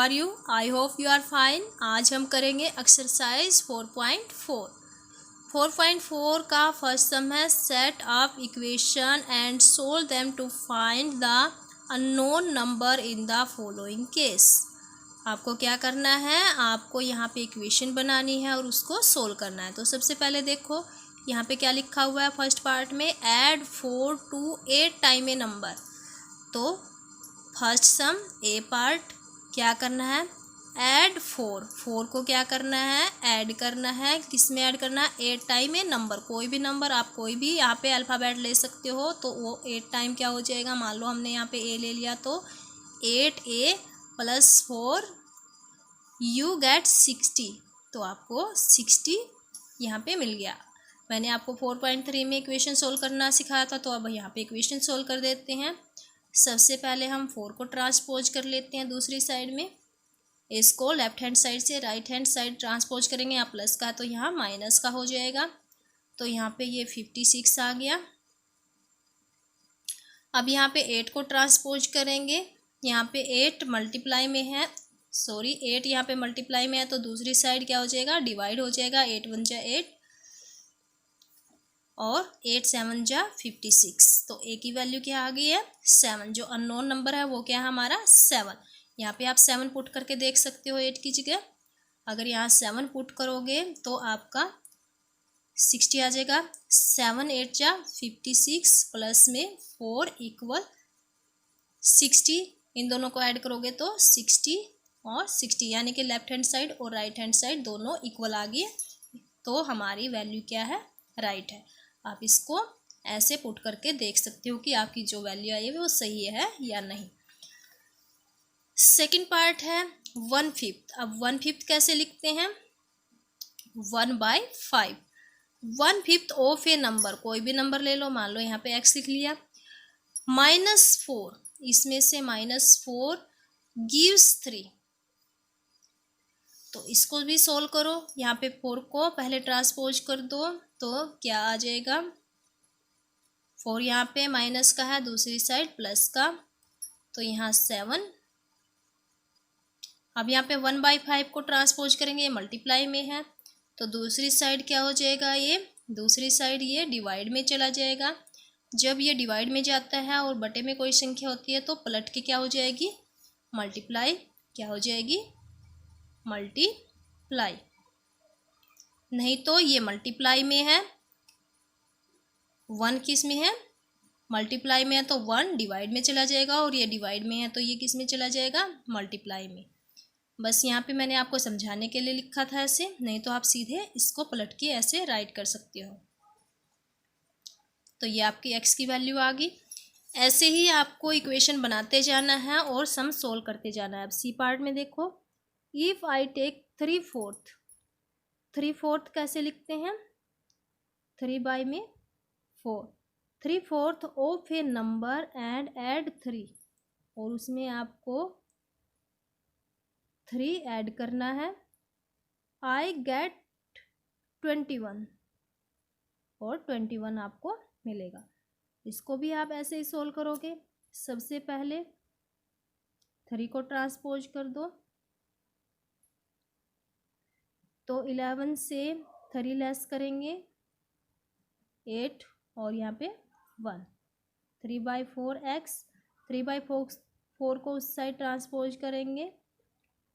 Are you? I hope you are fine. आज हम करेंगे एक्सरसाइज 4.4। 4.4 का फर्स्ट सम है set up equation and solve them to find the unknown number in the following case. आपको क्या करना है, आपको यहाँ पे इक्वेशन बनानी है और उसको सोल्व करना है। तो सबसे पहले देखो यहाँ पे क्या लिखा हुआ है फर्स्ट पार्ट में, add 4 to 8 time A number. तो फर्स्ट सम ए पार्ट क्या करना है, ऐड 4 को क्या करना है, ऐड करना है। किस में ऐड करना है, 8 टाइम ए नंबर। कोई भी नंबर आप कोई भी यहाँ पे अल्फ़ाबेट ले सकते हो, तो वो 8 टाइम क्या हो जाएगा। मान लो हमने यहाँ पे ए ले लिया तो 8a + 4 यू गेट 60। तो आपको 60 यहाँ पे मिल गया। मैंने आपको 4.3 में इक्वेशन सोल्व करना सिखाया था, तो अब यहाँ पे इक्वेशन सोल्व कर देते हैं। सबसे पहले हम 4 को ट्रांसपोज कर लेते हैं दूसरी साइड में। इसको लेफ्ट हैंड साइड से राइट हैंड साइड ट्रांसपोज करेंगे। यहाँ प्लस का तो यहाँ माइनस का हो जाएगा। तो यहाँ पे ये 56 आ गया। अब यहाँ पे 8 को ट्रांसपोज करेंगे। यहाँ पे 8 मल्टीप्लाई में है, 8 यहाँ पे मल्टीप्लाई में है, तो दूसरी साइड क्या हो जाएगा, डिवाइड हो जाएगा। 8 × 1 = 8 और 8 × 7 = 56। तो ए की वैल्यू क्या आ गई है, 7। जो अननोन नंबर है वो क्या है हमारा, 7। यहाँ पे आप 7 पुट करके देख सकते हो 8 की जगह। अगर यहाँ 7 पुट करोगे तो आपका 60 आ जाएगा। 7 × 8 = 56 प्लस में 4 = 60। इन दोनों को ऐड करोगे तो 60 और 60, यानी कि लेफ्ट हैंड साइड और राइट हैंड साइड दोनों इक्वल आ गई। तो हमारी वैल्यू क्या है, राइट है। आप इसको ऐसे पुट करके देख सकते हो कि आपकी जो वैल्यू आई है वो सही है या नहीं। सेकंड पार्ट है 1/5। अब 1/5 कैसे लिखते हैं, 1/5। 1/5 ऑफ ए नंबर, कोई भी नंबर ले लो। मान लो यहाँ पे x लिख लिया। -4, इसमें से -4 gives 3। तो इसको भी सोल्व करो। यहाँ पे 4 को पहले ट्रांसपोज कर दो तो क्या आ जाएगा, 4 यहाँ पे माइनस का है, दूसरी साइड प्लस का, तो यहाँ 7। अब यहाँ पे 1/5 को ट्रांसपोज करेंगे, ये मल्टीप्लाई में है, तो दूसरी साइड क्या हो जाएगा, ये दूसरी साइड ये डिवाइड में चला जाएगा। जब ये डिवाइड में जाता है और बटे में कोई संख्या होती है तो पलट के क्या हो जाएगी, मल्टीप्लाई। क्या हो जाएगी, मल्टीप्लाई। नहीं तो ये मल्टीप्लाई में है, 1 किस में है, मल्टीप्लाई में है, तो 1 डिवाइड में चला जाएगा, और ये डिवाइड में है तो ये किस में चला जाएगा, मल्टीप्लाई में। बस यहाँ पे मैंने आपको समझाने के लिए लिखा था ऐसे, नहीं तो आप सीधे इसको पलट के ऐसे राइट कर सकते हो। तो ये आपकी x की वैल्यू आ गई। ऐसे ही आपको इक्वेशन बनाते जाना है और सम सोल्व करते जाना है। अब सी पार्ट में देखो, इफ़ आई टेक 3/4। 3/4 कैसे लिखते हैं, 3/4। 3/4 of a number and add 3, और उसमें आपको 3 ऐड करना है। आई गेट 21, और 21 आपको मिलेगा। इसको भी आप ऐसे ही सोल्व करोगे। सबसे पहले 3 को ट्रांसपोज कर दो, तो 11 से 3 लेस करेंगे 8, और यहाँ पे 1। 3/4x, 3/4 को उस साइड ट्रांसपोज करेंगे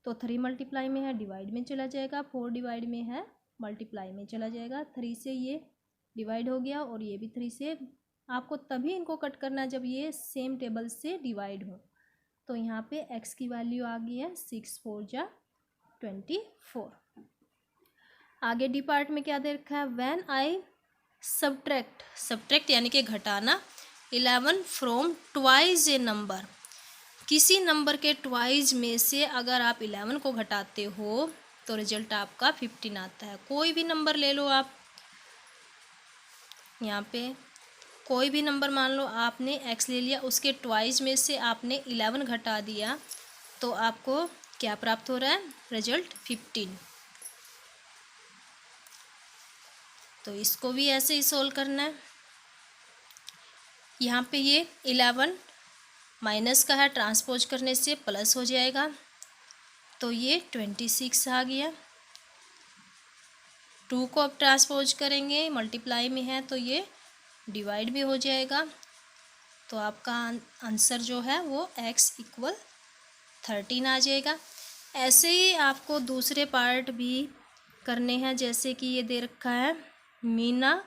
तो 3 मल्टीप्लाई में है, डिवाइड में चला जाएगा। 4 डिवाइड में है, मल्टीप्लाई में चला जाएगा। 3 से ये डिवाइड हो गया, और ये भी 3 से। आपको तभी इनको कट करना जब ये सेम टेबल से डिवाइड हो। तो यहाँ पे x की वैल्यू आ गई है 6×4 = 24। आगे डी पार्ट में क्या दे रखा है, व्हेन आई सब्ट्रैक्ट यानी कि घटाना 11 फ्रॉम ट्वाइस ए नंबर। किसी नंबर के ट्वाइस में से अगर आप 11 को घटाते हो तो रिजल्ट आपका 15 आता है। कोई भी नंबर ले लो आप, यहाँ पे कोई भी नंबर, मान लो आपने x ले लिया, उसके ट्वाइस में से आपने 11 घटा दिया, तो आपको क्या प्राप्त हो रहा है, रिजल्ट 15। तो इसको भी ऐसे ही सोल्व करना है। यहाँ पे ये 11 माइनस का है, ट्रांसपोज करने से प्लस हो जाएगा। तो ये 26 आ गया। 2 को अब ट्रांसपोज करेंगे, मल्टीप्लाई में है तो ये डिवाइड भी हो जाएगा। तो आपका आंसर जो है वो x = 13 आ जाएगा। ऐसे ही आपको दूसरे पार्ट भी करने हैं, जैसे कि ये दे रखा है Meena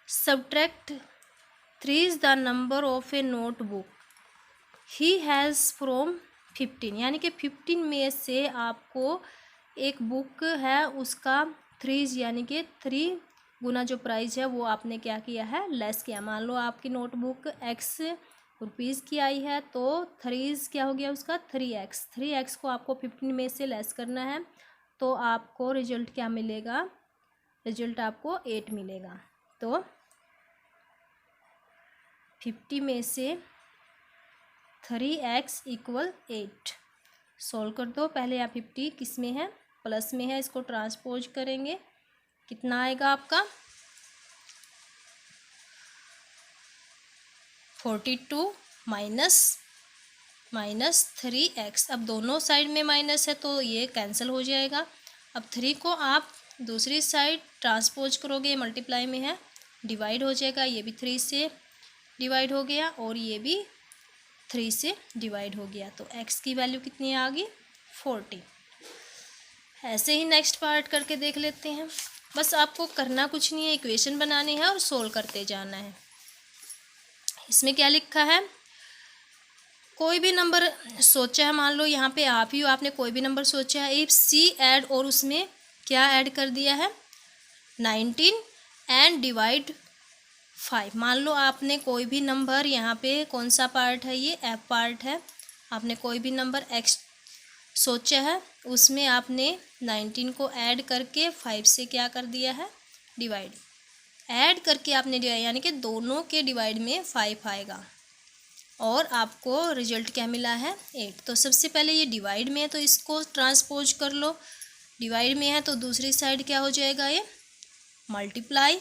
subtract 3 is the number of A notebook he has from 15, यानी कि 15 में से आपको एक बुक है उसका 3 यानी कि 3 गुना जो प्राइस है वो आपने क्या किया है, लेस किया। मान लो आपकी नोटबुक x रुपीज़ की आई है तो 3 क्या हो गया उसका 3x को आपको 15 में से लेस करना है, तो आपको रिजल्ट क्या मिलेगा, रिजल्ट आपको 8 मिलेगा। तो 50 में से 3x = 8 सोल्व कर दो। पहले आप 50 किस में है, प्लस में है, इसको ट्रांसपोज करेंगे, कितना आएगा आपका 42 माइनस 3x। अब दोनों साइड में माइनस है तो ये कैंसिल हो जाएगा। अब 3 को आप दूसरी साइड ट्रांसपोज करोगे, मल्टीप्लाई में है, डिवाइड हो जाएगा। ये भी 3 से डिवाइड हो गया और ये भी 3 से डिवाइड हो गया। तो x की वैल्यू कितनी आ गई 40। ऐसे ही नेक्स्ट पार्ट करके देख लेते हैं। बस आपको करना कुछ नहीं है, इक्वेशन बनानी है और सोल्व करते जाना है। इसमें क्या लिखा है, कोई भी नंबर सोचा है, मान लो यहाँ पे आप ही हो, आपने कोई भी नंबर सोचा है, इफ सी ऐड और उसमें क्या ऐड कर दिया है 19 एंड डिवाइड 5। मान लो आपने कोई भी नंबर, यहाँ पे कौन सा पार्ट है, ये एफ पार्ट है, आपने कोई भी नंबर x सोचा है, उसमें आपने 19 को ऐड करके 5 से क्या कर दिया है डिवाइड, ऐड करके आपने डिवाइड, यानी कि दोनों के डिवाइड में 5 आएगा और आपको रिजल्ट क्या मिला है 8। तो सबसे पहले ये डिवाइड में है तो इसको ट्रांसपोज कर लो, डिवाइड में है तो दूसरी साइड क्या हो जाएगा ये मल्टीप्लाई।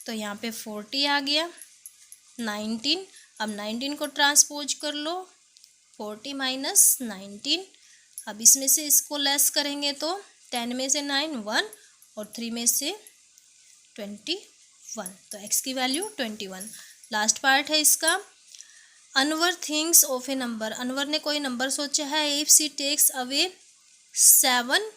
तो यहाँ पे 40 आ गया, 19, अब 19 को ट्रांसपोज कर लो, 40 माइनस 19। अब इसमें से इसको लेस करेंगे तो 10 में से 9 1 और 3 में से 21, तो x की वैल्यू 21। लास्ट पार्ट है इसका, Anwar thinks of a number, Anwar ने कोई नंबर सोचा है, if she takes away 7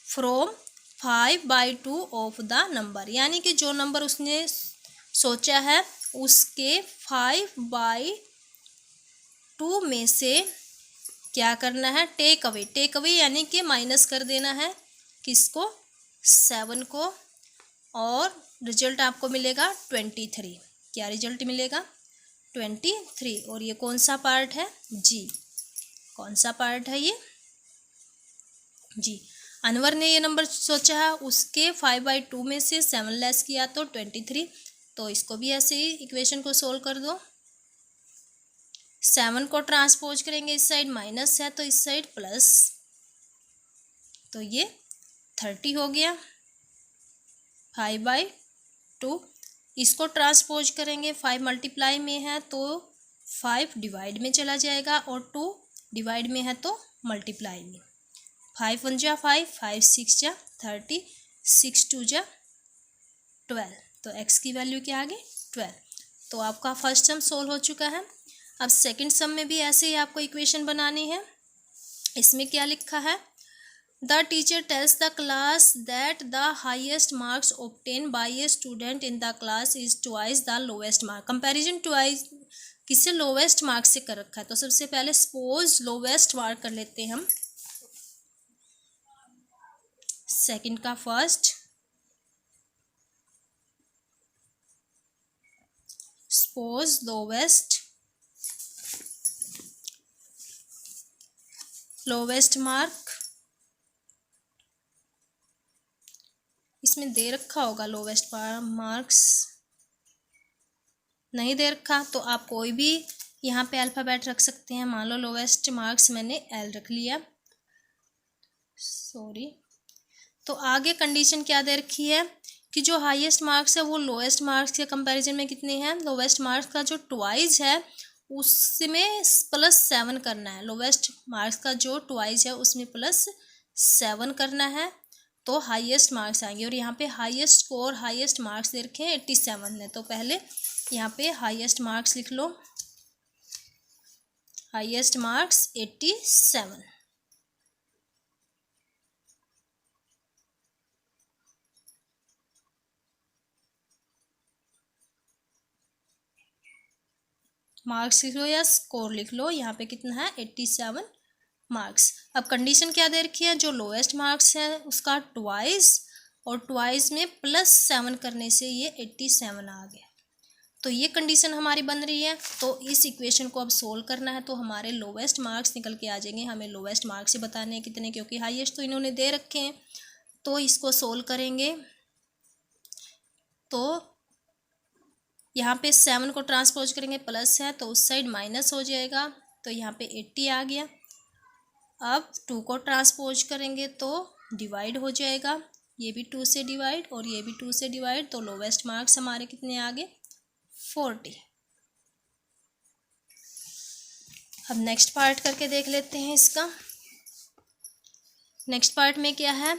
from 5/2 of the number, यानी कि जो नंबर उसने सोचा है उसके 5/2 में से क्या करना है, टेक अवे यानी कि माइनस कर देना है किसको 7 को, और रिजल्ट आपको मिलेगा 23। क्या रिजल्ट मिलेगा 23। और ये कौन सा पार्ट है जी, कौन सा पार्ट है ये जी, अनवर ने ये नंबर सोचा है, उसके 5/2 में से 7 लेस किया तो 23। तो इसको भी ऐसे ही इक्वेशन को सोल्व कर दो, 7 को ट्रांसपोज करेंगे, इस साइड माइनस है तो इस साइड प्लस, तो ये 30 हो गया 5/2। इसको ट्रांसपोज करेंगे, 5 मल्टीप्लाई में है तो 5 डिवाइड में चला जाएगा और 2 डिवाइड में है तो मल्टीप्लाई में, 5 1 जा 5, 5 6 जा 30, 6 2 जा 12। तो x की वैल्यू क्या आ गई 12। तो आपका फर्स्ट सम सोल्व हो चुका है। अब सेकंड सम में भी ऐसे ही आपको इक्वेशन बनानी है। इसमें क्या लिखा है, the teacher tells the class that the highest marks obtain bye a student in the class is twice the lowest mark. Comparison twice किससे, लोवेस्ट मार्क से कर रखा है। तो सबसे पहले सपोज लोवेस्ट मार्क कर लेते हैं हम, सेकंड का फर्स्ट, सपोज लोवेस्ट मार्क, इसमें दे रखा होगा लोवेस्ट मार्क्स, नहीं दे रखा तो आप कोई भी यहाँ पे अल्फ़ाबेट रख सकते हैं। मान लो लोवेस्ट मार्क्स मैंने L रख लिया, सॉरी। तो आगे कंडीशन क्या दे रखी है कि जो हाईएस्ट मार्क्स है वो लोएस्ट मार्क्स के कंपैरिजन में कितने हैं, लोवेस्ट मार्क्स का जो ट्वाइस है उसमें +7 करना है। लोवेस्ट मार्क्स का जो ट्वाइस है उसमें +7 करना है तो हाईएस्ट मार्क्स आएंगे। और यहाँ पे हाईएस्ट स्कोर हाईएस्ट मार्क्स दे रखे हैं 87 ने, तो पहले यहाँ पे हाईएस्ट मार्क्स लिख लो, हाईएस्ट मार्क्स 87। मार्क्स लिख लो या स्कोर लिख लो, यहाँ पे कितना है 87 मार्क्स। अब कंडीशन क्या दे रखी है, जो लोएस्ट मार्क्स है उसका ट्वाइस, और ट्वाइस में +7 करने से ये 87 आ गया। तो ये कंडीशन हमारी बन रही है। तो इस इक्वेशन को अब सोल्व करना है तो हमारे लोवेस्ट मार्क्स निकल के आ जाएंगे। हमें लोवेस्ट मार्क्स ही बताने हैं कितने, क्योंकि हाईएस्ट तो इन्होंने दे रखे हैं। तो इसको सोल्व करेंगे तो यहाँ पे 7 को ट्रांसपोज करेंगे, प्लस है तो उस साइड माइनस हो जाएगा, तो यहाँ पे 80 आ गया। अब 2 को ट्रांसपोज करेंगे तो डिवाइड हो जाएगा, ये भी 2 से डिवाइड और ये भी 2 से डिवाइड, तो लोवेस्ट मार्क्स हमारे कितने आ गए 40। अब नेक्स्ट पार्ट करके देख लेते हैं इसका। नेक्स्ट पार्ट में क्या है,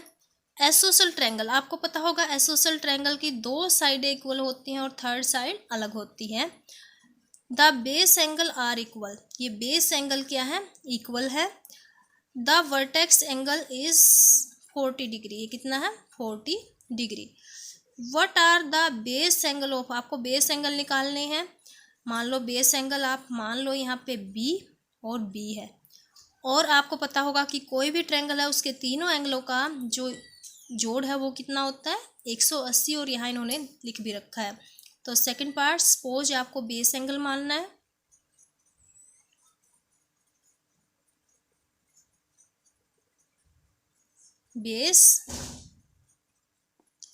एसोसल ट्रायंगल। आपको पता होगा एसोसल ट्रायंगल की 2 साइडें इक्वल होती हैं और थर्ड साइड अलग होती है। The base angle are equal, ये बेस एंगल क्या है इक्वल है। The vertex angle is 40 degree, ये कितना है 40 degree. What are the base angle of, आपको बेस एंगल निकालने हैं। मान लो बेस एंगल आप मान लो यहाँ पे बी और बी है, और आपको पता होगा कि कोई भी ट्रायंगल है उसके तीनों एंगलों का जो जोड़ है वो कितना होता है 180, और यहाँ इन्होंने लिख भी रखा है। तो सेकंड पार्ट, सपोज आपको बेस एंगल मानना है। Base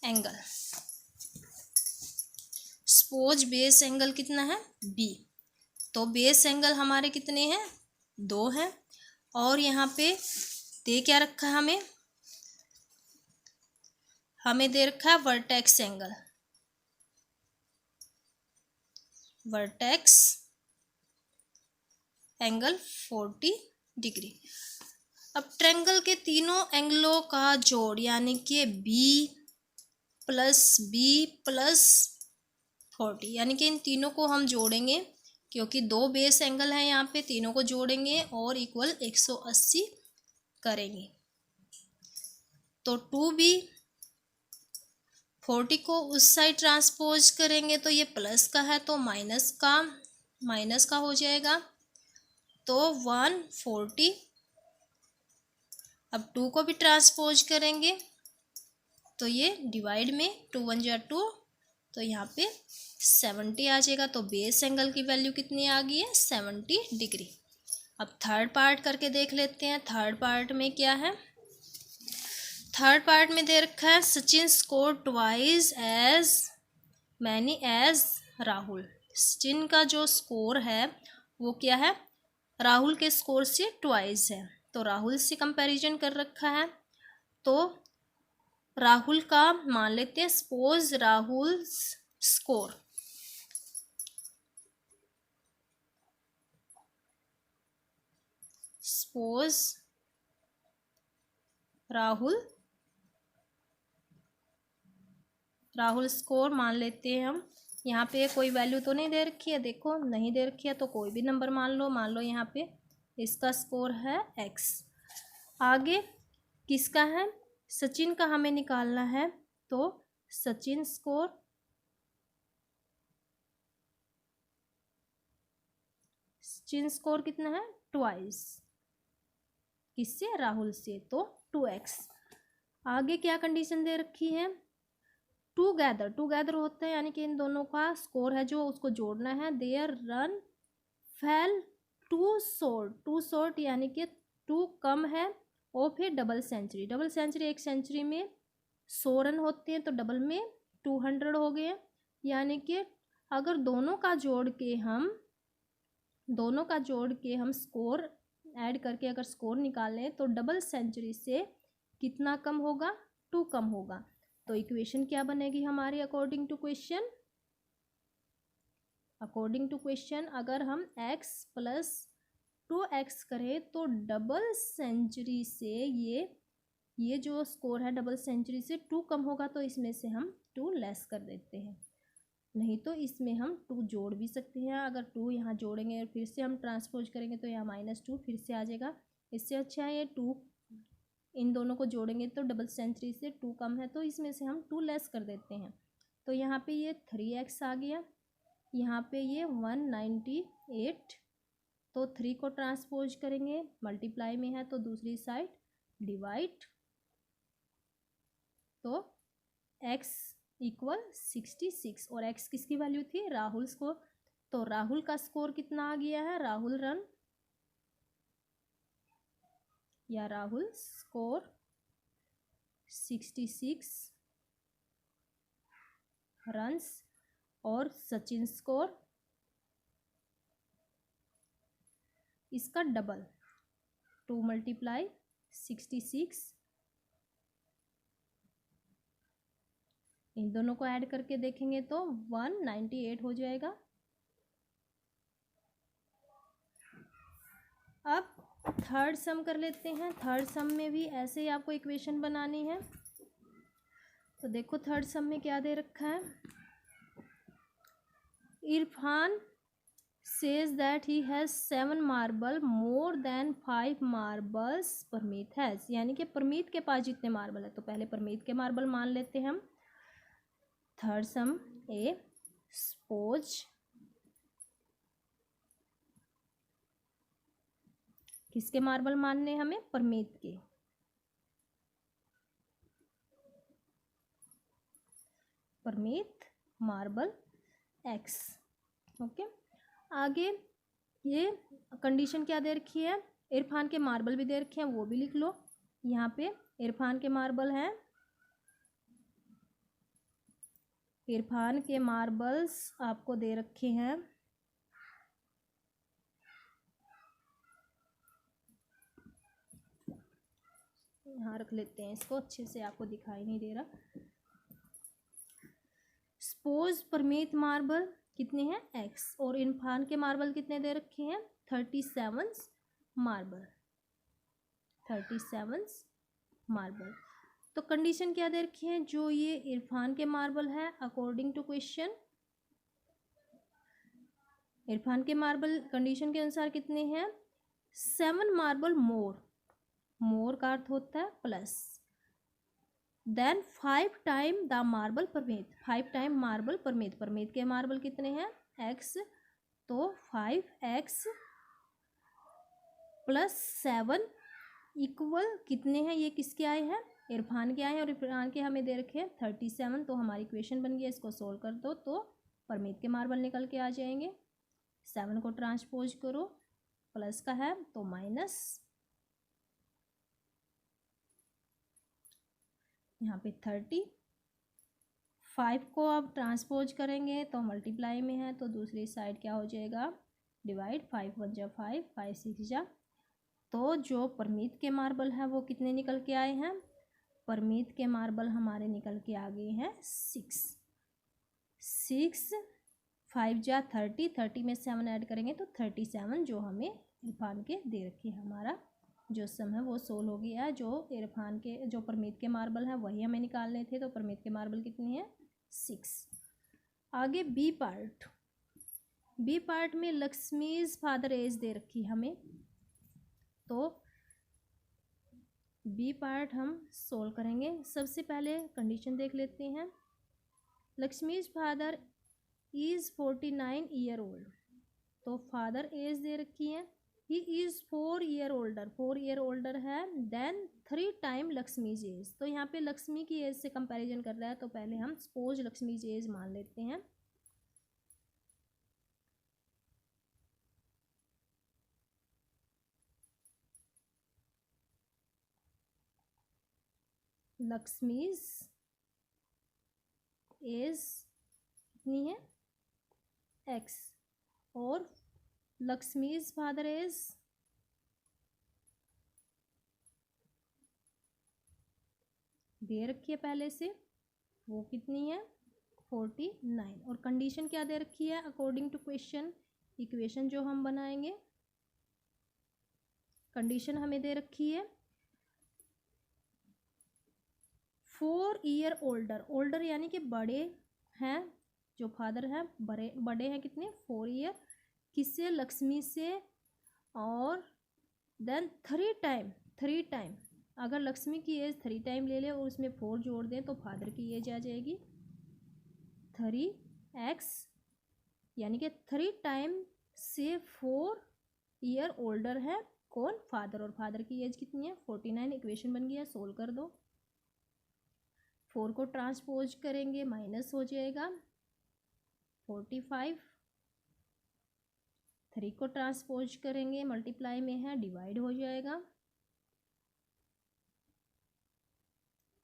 angle, suppose base angle कितना है बी, तो बेस एंगल हमारे कितने हैं 2 हैं, और यहाँ पे दे क्या रखा है हमें दे रखा है vertex angle, vertex angle 40 degree. अब ट्रायंगल के तीनों एंगलों का जोड़ यानी कि बी प्लस 40, यानी कि इन तीनों को हम जोड़ेंगे, क्योंकि 2 बेस एंगल हैं यहाँ पे, तीनों को जोड़ेंगे और इक्वल 180 करेंगे। तो 2b, 40 को उस साइड ट्रांसपोज करेंगे तो ये प्लस का है तो माइनस का हो जाएगा, तो 140। अब 2 को भी ट्रांसपोज करेंगे तो ये डिवाइड में 2 1 जा 2, तो यहाँ पे 70 आ जाएगा। तो बेस एंगल की वैल्यू कितनी आ गई है 70 डिग्री। अब थर्ड पार्ट करके देख लेते हैं। थर्ड पार्ट में क्या है, थर्ड पार्ट में दे रखा है Sachin score twice as many as Rahul. Sachin का जो स्कोर है वो क्या है राहुल के स्कोर से ट्वाइस है, तो राहुल से कंपैरिजन कर रखा है। तो राहुल का मान लेते हैं, suppose Rahul score, suppose Rahul score मान लेते हैं हम। यहाँ पे कोई वैल्यू तो नहीं दे रखी है, देखो नहीं दे रखी है तो कोई भी नंबर मान लो यहाँ पे इसका स्कोर है x। आगे किसका है, सचिन का हमें निकालना है, तो सचिन स्कोर कितना है ट्वाइस, किससे राहुल से, तो 2x। आगे क्या कंडीशन दे रखी है, टूगेदर होता है, यानी कि इन दोनों का स्कोर है जो उसको जोड़ना है। देयर रन फेल 2 शॉर्ट, यानी कि 2 कम है, और फिर डबल सेंचुरी, एक सेंचुरी में 100 रन होते हैं तो डबल में 200 हो गए, यानी कि अगर दोनों का जोड़ के हम स्कोर ऐड करके अगर स्कोर निकालें तो डबल सेंचुरी से कितना कम होगा 2 कम होगा। तो इक्वेशन क्या बनेगी हमारी according to question, according to question अगर हम x प्लस 2x करें तो डबल सेंचुरी से ये जो स्कोर है डबल सेंचुरी से 2 कम होगा, तो इसमें से हम 2 लेस कर देते हैं। नहीं तो इसमें हम 2 जोड़ भी सकते हैं। अगर 2 यहाँ जोड़ेंगे और फिर से हम ट्रांसपोज करेंगे तो यहाँ -2 फिर से आ जाएगा। इससे अच्छा है ये 2 इन दोनों को जोड़ेंगे तो डबल सेंचुरी से 2 कम है, तो इसमें से हम 2 लेस कर देते हैं। तो यहाँ पे ये 3x आ गया, यहाँ पे ये 198। तो 3 को ट्रांसपोज करेंगे, मल्टीप्लाई में है तो दूसरी साइड डिवाइड, तो x इक्वल 66 और x किसकी वैल्यू थी? राहुल स्कोर। तो राहुल का स्कोर कितना आ गया है? राहुल रन या राहुल स्कोर 66 रन्स और सचिन स्कोर इसका डबल 2 मल्टीप्लाई 66, इन दोनों को ऐड करके देखेंगे तो 198 हो जाएगा। अब थर्ड सम कर लेते हैं। थर्ड सम में भी ऐसे ही आपको इक्वेशन बनानी है। तो देखो थर्ड सम में क्या दे रखा है। Irfan says that he has 7 marble more than 5 marbles Parmeet has, यानी कि परमीत के पास जितने मार्बल है, तो पहले परमीत के मार्बल मान लेते हैं हम। थर्ड सम ए, सपोज किसके मार्बल मानने हमें? परमीत के। Parmeet marble x। ओके, आगे ये कंडीशन क्या दे रखी है? इरफान के मार्बल भी दे रखे हैं, वो भी लिख लो। यहाँ पे इरफान के मार्बल हैं, इरफान के मार्बल्स आपको दे रखे हैं यहाँ रख लेते हैं इसको, अच्छे से आपको दिखाई नहीं दे रहा। सपोज परमीत मार्बल कितने हैं? x, और इरफान के मार्बल कितने दे रखे हैं? 37 मार्बल, 37 मार्बल। तो कंडीशन क्या दे रखी है? जो ये इरफान के मार्बल है, अकॉर्डिंग टू क्वेश्चन इरफान के मार्बल कंडीशन के अनुसार कितने हैं? 7 मार्बल मोर, मोर का अर्थ होता है plus, then 5 time the marble Parmeet, 5 time marble Parmeet. Parmeet के मार्बल कितने हैं? x, तो 5x प्लस 7 इक्वल कितने हैं? ये किसके आए हैं? इरफान के आए हैं, और इरफान के हमें दे रखे हैं 37। तो हमारी इक्वेशन बन गई, इसको सोल्व कर दो तो परमीत के मार्बल निकल के आ जाएंगे। 7 को ट्रांसपोज करो, प्लस का है तो माइनस, यहाँ पे 30। 5 को अब ट्रांसपोज करेंगे तो मल्टीप्लाई में है, तो दूसरी साइड क्या हो जाएगा? डिवाइड। 5 1 जा 5, 5 6 जा। तो जो परमीत के मार्बल है वो कितने निकल के आए हैं? परमीत के मार्बल हमारे निकल के आ गए हैं 6। 5 जा 30, 30 में 7 ऐड करेंगे तो 37 जो हमें इरफान के दे रखे हैं। हमारा जो सम है वो सोल्व हो गया है। जो इरफान के, जो परमीत के मार्बल हैं वही हमें निकालने थे, तो परमीत के मार्बल कितने हैं? 6। आगे बी पार्ट। बी पार्ट में लक्ष्मीज फादर एज दे रखी हमें, तो बी पार्ट हम सोल्व करेंगे। सबसे पहले कंडीशन देख लेते हैं। Lakshmi's father is 49 year old, तो फादर एज दे रखी है। He is 4 year older, 4 year older है देन 3 टाइम लक्ष्मीज एज। तो यहाँ पे लक्ष्मी की एज से कंपैरिजन कर रहा है, तो पहले हम सपोज लक्ष्मीज एज मान लेते हैं। लक्ष्मीज एज कितनी है? x, और लक्ष्मीज फादर एज दे रखी है पहले से, वो कितनी है? 49। और कंडीशन क्या दे रखी है अकॉर्डिंग टू क्वेश्चन, इक्वेशन जो हम बनाएंगे, कंडीशन हमें दे रखी है 4 ईयर ओल्डर, ओल्डर यानी कि बड़े हैं, जो फादर हैं बड़े बड़े हैं कितने 4 ईयर, किससे लक्ष्मी से, और देन 3 टाइम, अगर लक्ष्मी की एज 3 टाइम ले ले और उसमें 4 जोड़ दें तो फादर की एज आ जाएगी 3x, यानी कि 3 टाइम से 4 ईयर ओल्डर है कौन फादर, और फादर की एज कितनी है 49। इक्वेशन बन गया, सोल्व कर दो। 4 को ट्रांसपोज करेंगे माइनस हो जाएगा 45, 3 को ट्रांसपोज करेंगे मल्टीप्लाई में है डिवाइड हो जाएगा।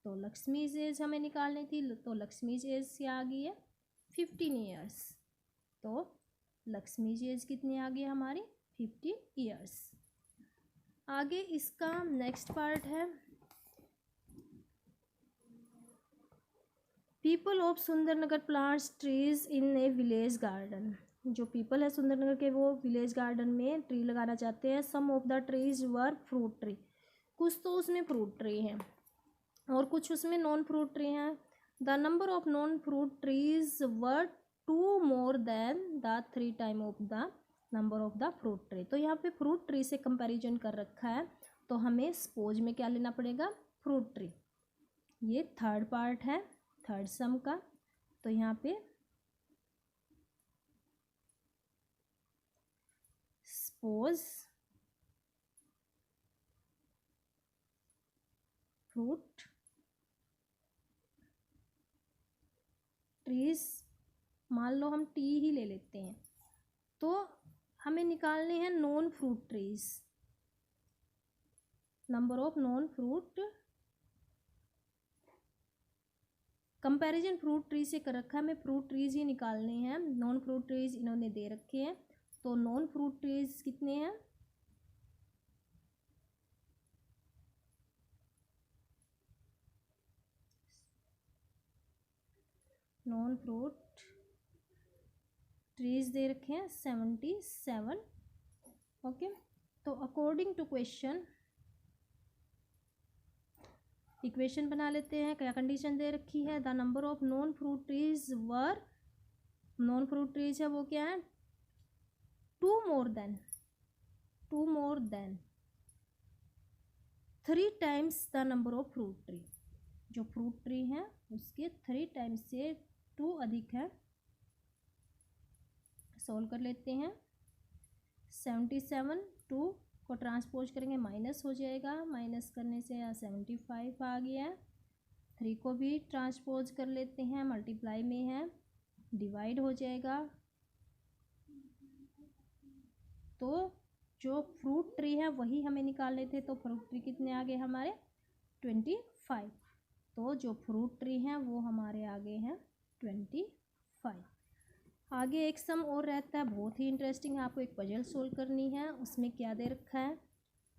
तो लक्ष्मी एज हमें निकालनी थी, तो लक्ष्मी एज क्या आ गई है 15 ईयर्स, तो लक्ष्मी एज कितनी आ गई हमारी 15 ईयर्स। आगे इसका नेक्स्ट पार्ट है people of Sundarnagar plants trees in a village garden. जो पीपल है सुंदरनगर के वो विलेज गार्डन में ट्री लगाना चाहते हैं। Some of the trees were fruit tree, कुछ तो उसमें फ्रूट ट्री हैं और कुछ उसमें नॉन फ्रूट ट्री हैं। The number of non fruit trees were 2 more than the 3 time of the number of the fruit tree. तो यहाँ पे फ्रूट ट्री से कंपैरिजन कर रखा है, तो हमें सपोज में क्या लेना पड़ेगा फ्रूट ट्री। ये थर्ड पार्ट है थर्ड सम का, तो यहाँ पे सपोज फ्रूट ट्रीज, मान लो हम टी ही ले लेते हैं, तो हमें निकालने हैं non fruit trees, number of non fruit, comparison fruit tree से कर रखा है, हमें फ्रूट ट्रीज ही निकालने हैं। नॉन फ्रूट ट्रीज इन्होंने दे रखे हैं, तो नॉन फ्रूट ट्रीज कितने हैं नॉन फ्रूट ट्रीज दे रखे हैं 77। ओके, तो अकॉर्डिंग टू क्वेश्चन इक्वेशन बना लेते हैं। क्या कंडीशन दे रखी है the number of non fruit trees were, non fruit trees है वो क्या है 2 more then 3 times the number of fruit tree, जो फ्रूट ट्री हैं उसके 3 टाइम्स से 2 अधिक है। सोल्व कर लेते हैं 77, 2 को ट्रांसपोज करेंगे माइनस हो जाएगा, माइनस करने से 75 आ गया। 3 को भी ट्रांसपोज कर लेते हैं मल्टीप्लाई में है डिवाइड हो जाएगा। तो जो फ्रूट ट्री है वही हमें निकालने थे, तो फ्रूट ट्री कितने आ गए हमारे 25, तो जो फ्रूट ट्री हैं वो हमारे आगे हैं 25। आगे एक सम और रहता है बहुत ही इंटरेस्टिंग है, आपको एक पजल सोल्व करनी है। उसमें क्या दे रखा है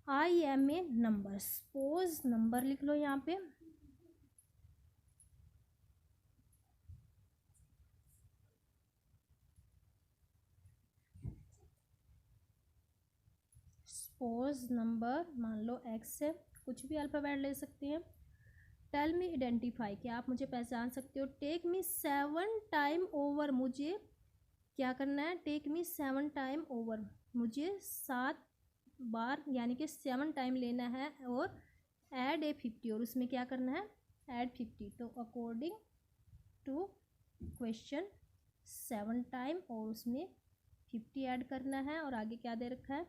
I am a number, suppose number लिख लो यहाँ पे, सपोज नंबर मान लो एक्स है, कुछ भी अल्फ़ाबेट ले सकते हैं। टेल मी आइडेंटिफाई, क्या आप मुझे पहचान सकते हो। टेक मी 7 टाइम ओवर, मुझे क्या करना है टेक मी 7 टाइम ओवर, मुझे 7 बार यानी कि 7 टाइम लेना है, और ऐड ए 50, और उसमें क्या करना है ऐड 50। तो अकॉर्डिंग टू क्वेश्चन 7 टाइम और उसमें 50 ऐड करना है। और आगे क्या दे रखा है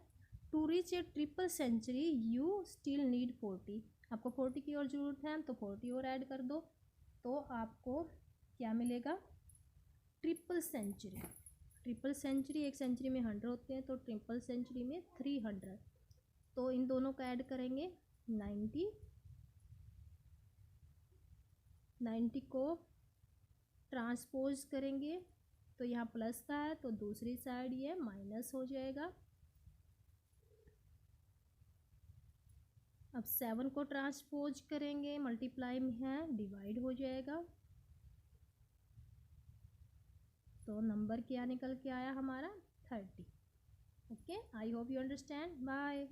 to reach a triple century you still need 40, आपको 40 की और ज़रूरत है तो 40 और ऐड कर दो, तो आपको क्या मिलेगा ट्रिपल सेंचुरी। ट्रिपल सेंचुरी, एक सेंचुरी में 100 होते हैं, तो ट्रिपल सेंचुरी में 300, तो इन दोनों का ऐड करेंगे 90 को ट्रांसपोज करेंगे तो यहाँ प्लस का है, तो दूसरी साइड ये माइनस हो जाएगा। अब 7 को ट्रांसपोज करेंगे मल्टीप्लाई में है डिवाइड हो जाएगा। तो नंबर क्या निकल के आया हमारा 30। Okay, I hope you understand. Bye.